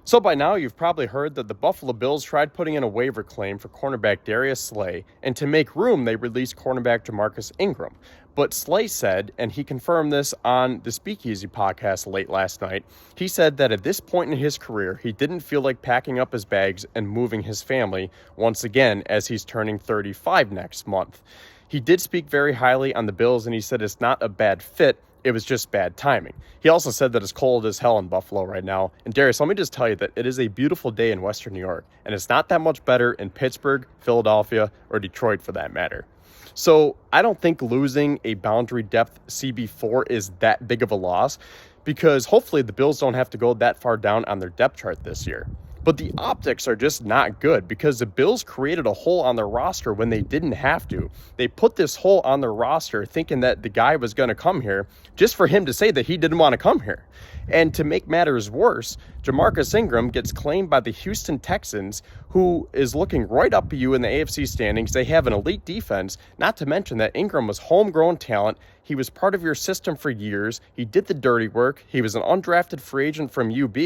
So by now, you've probably heard that the Buffalo Bills tried putting in a waiver claim for cornerback Darius Slay, and to make room, they released cornerback Ja'Marcus Ingram. But Slay said, and he confirmed this on the Speakeasy podcast late last night, he said that at this point in his career, he didn't feel like packing up his bags and moving his family once again as he's turning 35 next month. He did speak very highly on the Bills, and he said it's not a bad fit. It was just bad timing. He also said that it's cold as hell in Buffalo right now. And Darius, let me just tell you that it is a beautiful day in Western New York, and it's not that much better in Pittsburgh, Philadelphia, or Detroit for that matter. So I don't think losing a boundary depth CB4 is that big of a loss, because hopefully the Bills don't have to go that far down on their depth chart this year. But the optics are just not good because the Bills created a hole on their roster when they didn't have to. They put this hole on their roster thinking that the guy was going to come here just for him to say that he didn't want to come here. And to make matters worse, Ja'Marcus Ingram gets claimed by the Houston Texans, who is looking right up at you in the AFC standings. They have an elite defense, not to mention that Ingram was homegrown talent. He was part of your system for years. He did the dirty work. He was an undrafted free agent from UB,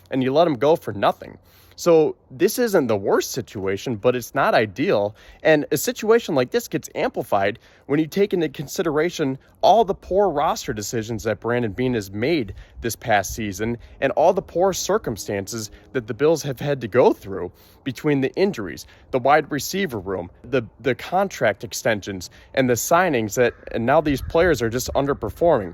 and you let him go for nothing. So this isn't the worst situation, but it's not ideal. And a situation like this gets amplified when you take into consideration all the poor roster decisions that Brandon Beane has made this past season and all the poor circumstances that the Bills have had to go through between the injuries, the wide receiver room, the contract extensions, and the signings and now these players are just underperforming.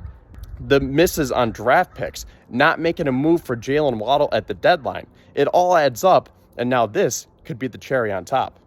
The misses on draft picks, not making a move for Jalen Waddle at the deadline. It all adds up, and now this could be the cherry on top.